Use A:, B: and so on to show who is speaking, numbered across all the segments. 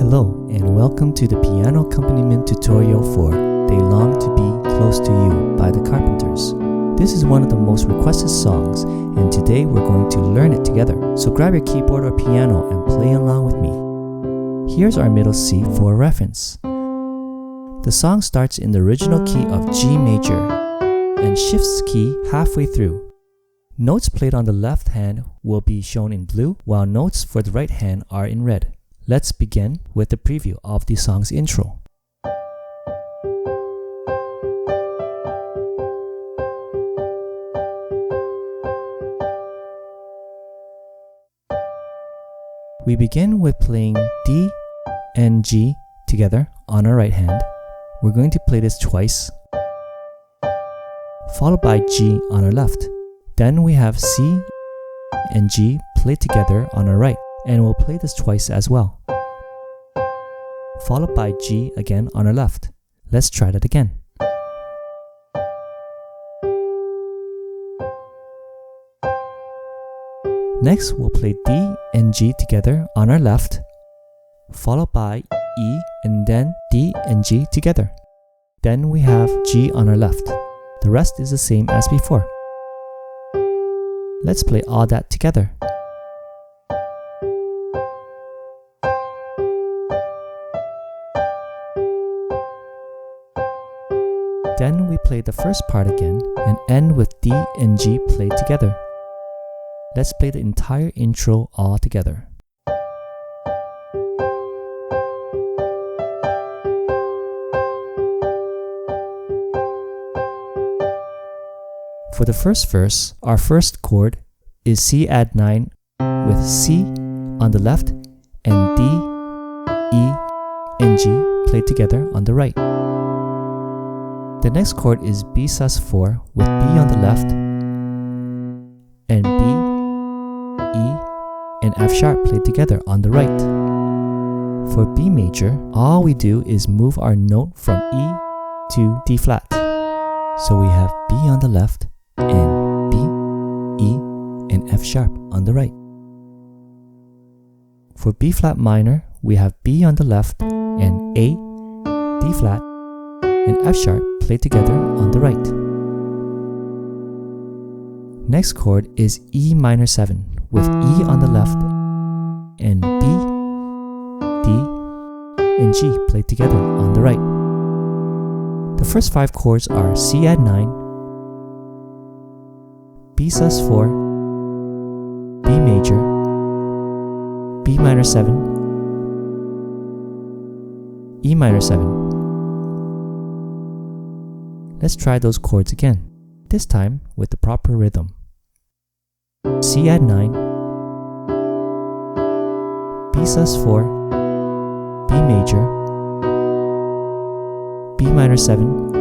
A: Hello and welcome to the piano accompaniment tutorial for They Long to Be Close to You by the Carpenters. This is one of the most requested songs and today we're going to learn it together. So grab your keyboard or piano and play along with me. Here's our middle C for a reference. The song starts in the original key of G major and shifts key halfway through. Notes played on the left hand will be shown in blue while notes for the right hand are in red. Let's begin with the preview of the song's intro. We begin with playing D and G together on our right hand. We're going to play this twice, followed by G on our left. Then we have C and G played together on our right, and we'll play this twice as well, followed by G again on our left. Let's try that again. Next, we'll play D and G together on our left, followed by E and then D and G together. Then we have G on our left. The rest is the same as before. Let's play all that together. Then we play the first part again and end with D and G played together. Let's play the entire intro all together. For the first verse, our first chord is C add 9 with C on the left and D, E, and G played together on the right. The next chord is B sus4 with B on the left and B, E, and F sharp played together on the right. For B major, all we do is move our note from E to D flat. So we have B on the left and B, E, and F sharp on the right. For B flat minor, we have B on the left and A, D flat, and F sharp played together on the right. Next chord is E minor 7 with E on the left and B, D, and G played together on the right. The first 5 chords are C add 9, B sus4, B major, B minor 7, E minor 7. Let's try those chords again, this time with the proper rhythm. C add 9, B sus4, B major, B minor 7,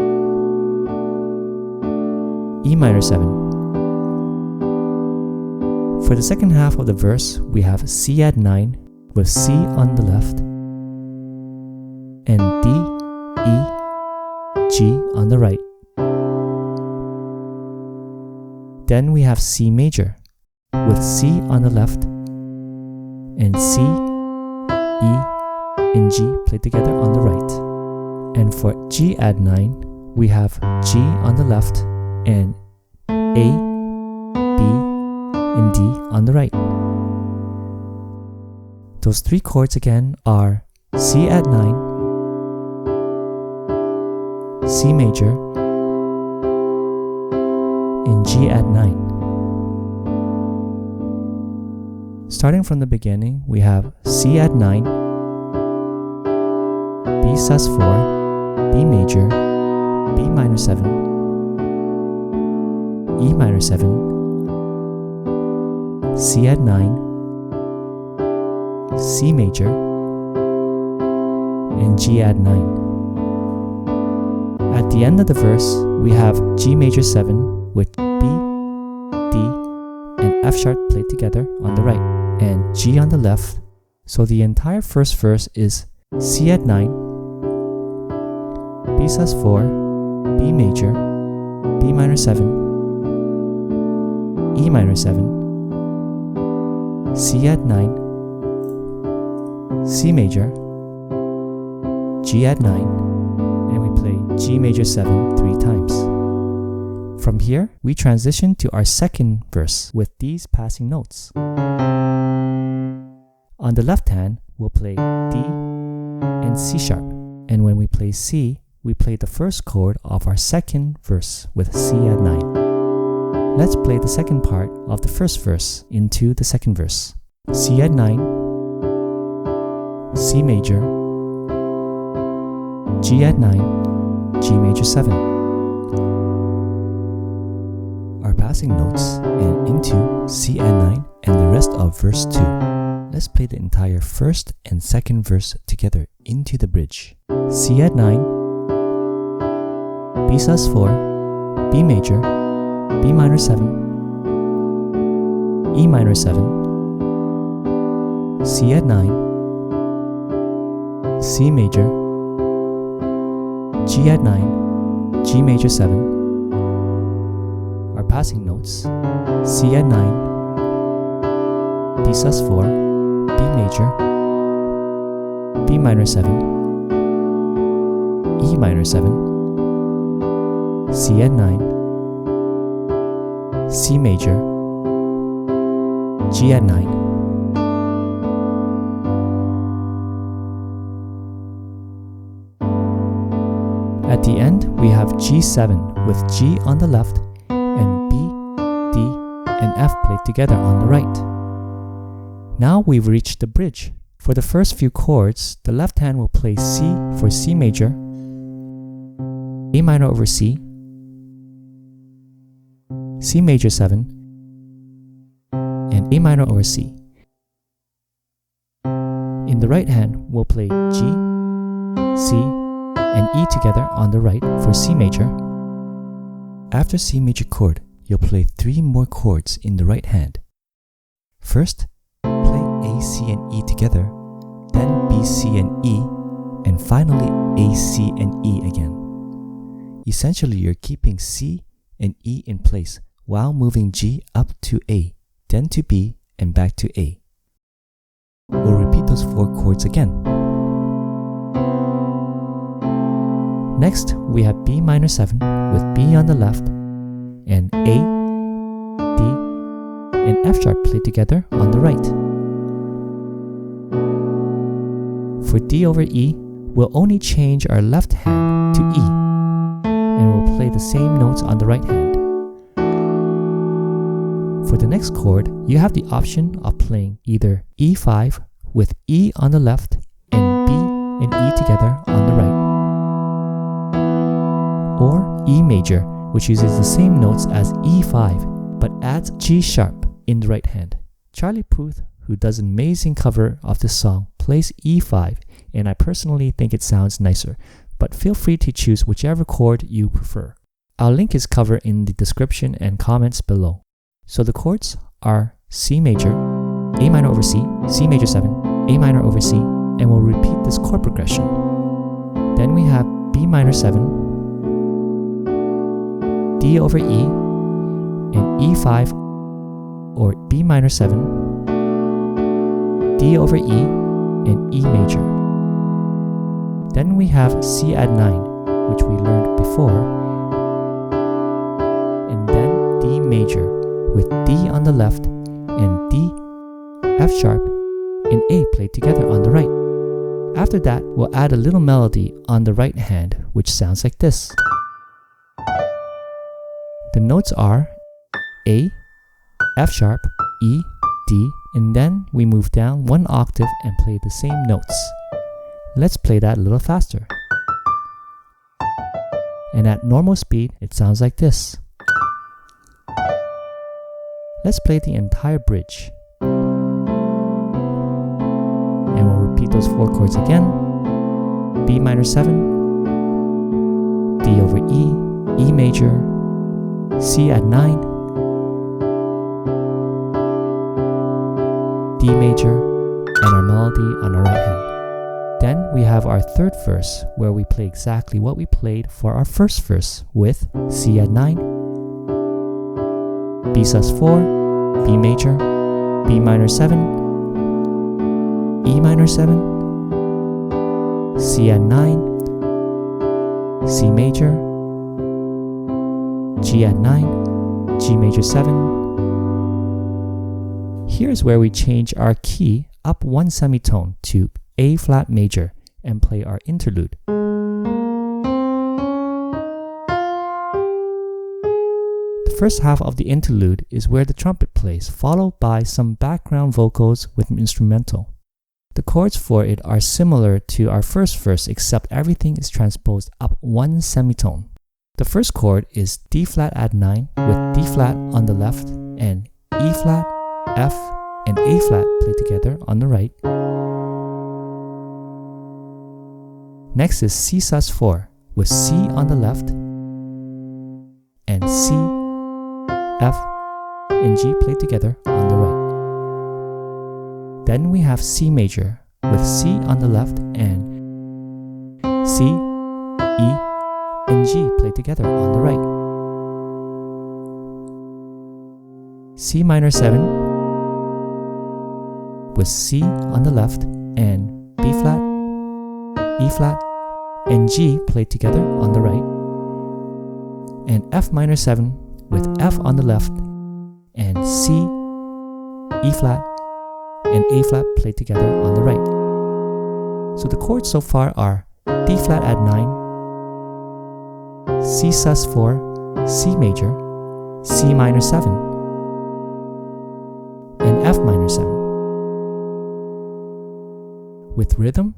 A: E minor 7. For the second half of the verse, we have C add 9 with C on the left and D, E, G on the right. Then we have C major with C on the left and C, E, and G played together on the right. And for G add 9, we have G on the left and A, B, and D on the right. Those 3 chords again are C add 9, C major, and G add 9. Starting from the beginning, we have C add 9, B sus4, B major, B minor 7, E minor 7, C add 9, C major, and G add 9. At the end of the verse, we have G major 7 with B, D, and F sharp played together on the right, and G on the left. So the entire first verse is C add 9, B sus4, B major, B minor 7, E minor 7, C add 9, C major, G add 9, and we play G major 7 3 times. From here, we transition to our second verse with these passing notes. On the left hand, we'll play D and C sharp, and when we play C, we play the first chord of our second verse with C add 9. Let's play the second part of the first verse into the second verse. C add 9, C major, G add 9, G major 7. Our passing notes and into C add 9 and the rest of verse 2. Let's play the entire first and second verse together into the bridge. C add 9, B sus 4, B major, B minor 7, E minor 7, C add 9, C major, G add 9, G major 7. Our passing notes, C add 9, B sus 4, B major, B minor 7, E minor 7, C add 9, C major, G add 9. At the end, we have G7 with G on the left and B, D, and F played together on the right. Now we've reached the bridge. For the first few chords, the left hand will play C for C major, A minor over C, C major 7, and A minor over C. In the right hand, we'll play G, C, and E together on the right for C major. After C major chord, you'll play 3 more chords in the right hand. First, play A, C, and E together, then B, C, and E, and finally A, C, and E again. Essentially, you're keeping C and E in place while moving G up to A, then to B, and back to A. We'll repeat those 4 chords again. Next, we have B minor 7 with B on the left and A, D, and F sharp played together on the right. For D over E, we'll only change our left hand to E, and we'll play the same notes on the right hand. For the next chord, you have the option of playing either E5 with E on the left and B and E together on the right, or E major, which uses the same notes as E5 but adds G sharp in the right hand. Charlie Puth, who does an amazing cover of this song, plays E5, and I personally think it sounds nicer, but feel free to choose whichever chord you prefer. I'll link his cover in the description and comments below. So the chords are C major, A minor over C, C major 7, A minor over C, and we'll repeat this chord progression. Then we have B minor 7, D over E, and E5 or B minor 7, D over E, and E major. Then we have C add 9, which we learned before, and then D major with D on the left and D, F sharp, and A played together on the right. After that, we'll add a little melody on the right hand, which sounds like this. The notes are A, F sharp, E, D, and then we move down 1 octave and play the same notes. Let's play that a little faster. And at normal speed, it sounds like this. Let's play the entire bridge. And we'll repeat those 4 chords again. B minor 7, D over E, E major, C add 9, D major, and our melody on our right hand. Then we have our third verse where we play exactly what we played for our first verse with C add 9, B sus 4, B major, B minor 7, E minor 7, C add 9, C major, G add 9, G major 7. Here's where we change our key up one semitone to A flat major and play our interlude. The first half of the interlude is where the trumpet plays, followed by some background vocals with an instrumental. The chords for it are similar to our first verse, except everything is transposed up one semitone. The first chord is D flat add 9 with D flat on the left and E flat, F, and A flat played together on the right. Next is C sus4 with C on the left and C, F, and G played together on the right. Then we have C major with C on the left and C, E, and G played together on the right. C minor 7 with C on the left and B flat, E flat, and G played together on the right. And F minor 7 with F on the left and C, E flat, and A flat played together on the right. So the chords so far are D flat add 9, C sus4, C major, C minor 7, and F minor 7. With rhythm,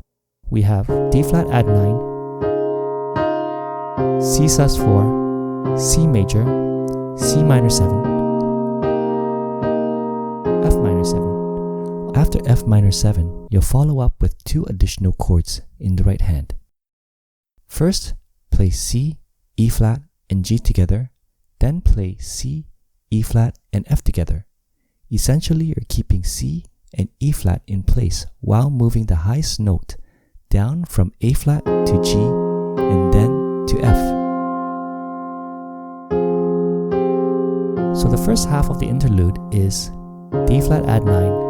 A: we have D flat add 9, C sus4, C major, C minor 7, F minor 7. After F minor 7, you'll follow up with two additional chords in the right hand. First, play C, E flat, and G together, then play C, E flat, and F together. Essentially, you're keeping C and E flat in place while moving the highest note down from A flat to G and then to F. So the first half of the interlude is D flat add 9,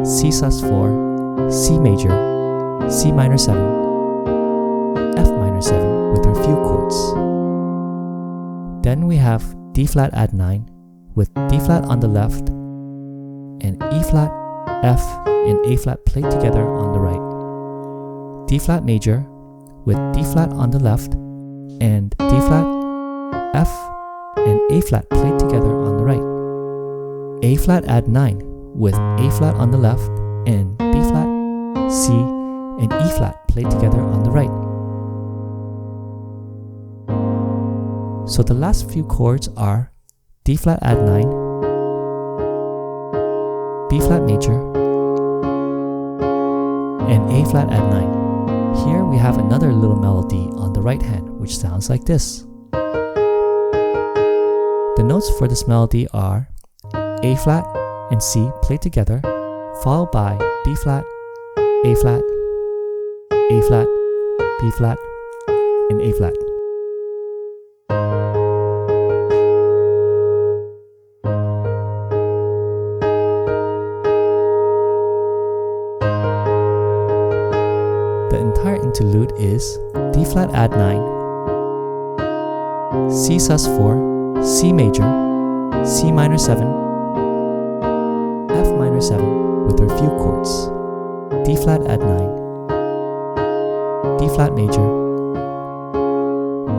A: C sus4, C major, C minor 7, F minor 7 with our few chords. Then we have D flat add 9 with D flat on the left and E flat, F, and A flat played together on the right. D flat major with D flat on the left and D flat, F, and A flat played together on the right. A flat add 9 with A flat on the left and B flat, C, and E flat played together on the right. So the last few chords are D flat add 9, B flat major, and A flat add 9. Here we have another little melody on the right hand, which sounds like this. The notes for this melody are A flat and C played together, followed by B flat, A flat, A flat, B flat, and A flat. The entire interlude is D flat add 9, C sus4, C major, C minor 7, F minor 7 with our few chords, D flat add 9, D flat major,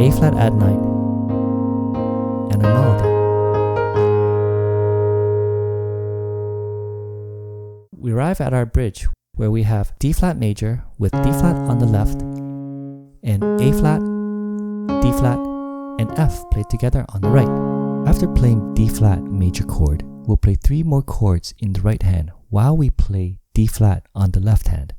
A: A flat add 9, and a melody. We arrive at our bridge where we have D flat major with D flat on the left and A flat, D flat, and F played together on the right. After playing D flat major chord, we'll play three more chords in the right hand while we play D flat on the left hand.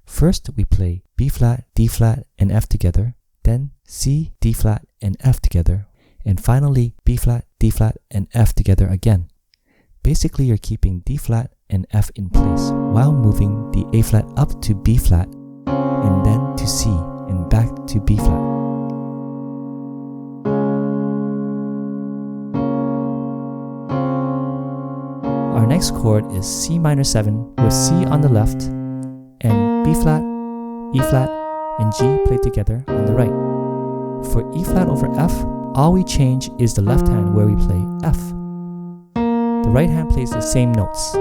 A: First, we play B flat, D flat, and F together, then C, D flat, and F together, and finally B flat, D flat, and F together again. Basically, you're keeping D flat and F in place while moving the A flat up to B flat and then to C and back to B flat. Our next chord is C minor 7 with C on the left and B B flat, E flat, and G played together on the right. For E flat over F, all we change is the left hand where we play F. The right hand plays the same notes.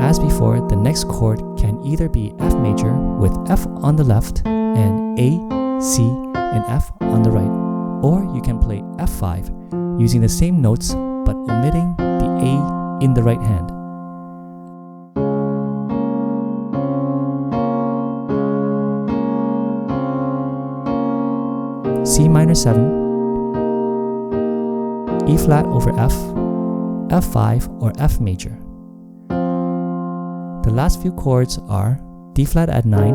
A: As before, the next chord can either be F major with F on the left and A, C, and F on the right, or you can play F5 using the same notes but omitting the A in the right hand. C minor 7, E flat over F, F5 or F major. The last few chords are D flat add 9,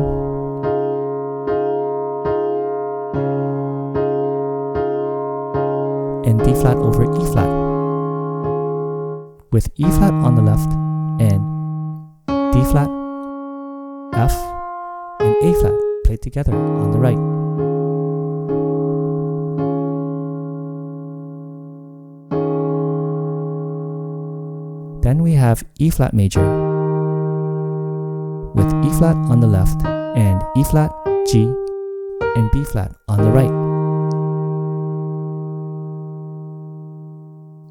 A: and D flat over E flat, with E flat on the left and D flat, F, and A flat played together on the right. Then we have E flat major, with E flat on the left and E flat, G, and B flat on the right.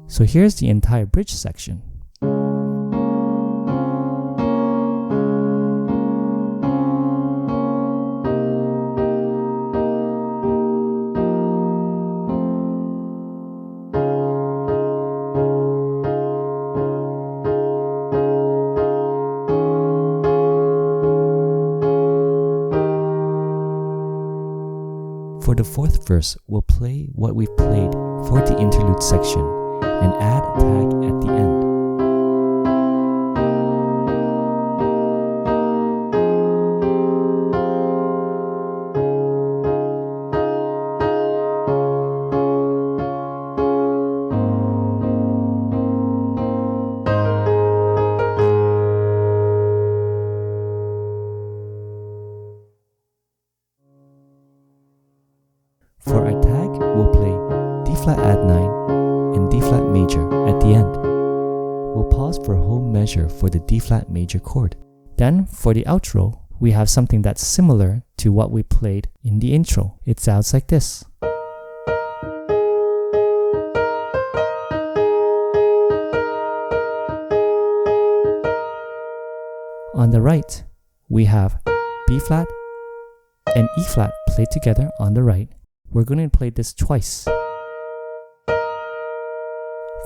A: So here's the entire bridge section. For the fourth verse, we'll play what we've played for the interlude section and add a tag at the end. For our tag, we'll play D flat add 9 and D flat major at the end. We'll pause for a whole measure for the D flat major chord. Then, for the outro, we have something that's similar to what we played in the intro. It sounds like this. On the right, we have B flat and E flat played together on the right. We're going to play this twice,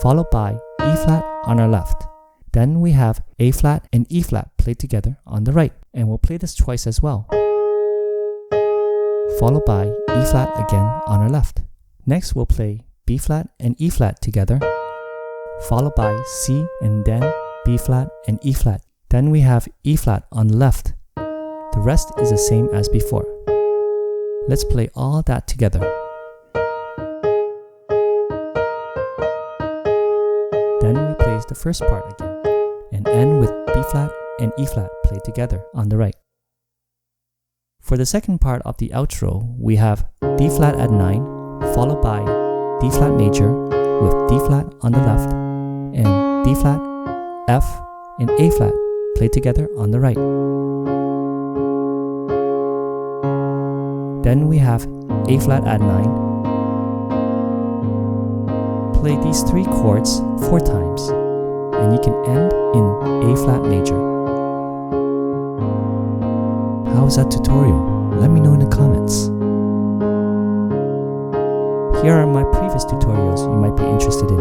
A: followed by E flat on our left. Then we have A flat and E flat played together on the right, and we'll play this twice as well, followed by E flat again on our left. Next we'll play B flat and E flat together, followed by C and then B flat and E flat. Then we have E flat on the left. The rest is the same as before. Let's play all that together. Then we play the first part again and end with B flat and E flat played together on the right. For the second part of the outro, we have D flat add 9 followed by D flat major with D flat on the left and D flat, F, and A flat played together on the right. Then we have A flat add 9. Play these three chords 4 times, and you can end in A flat major. How was that tutorial? Let me know in the comments. Here are my previous tutorials you might be interested in.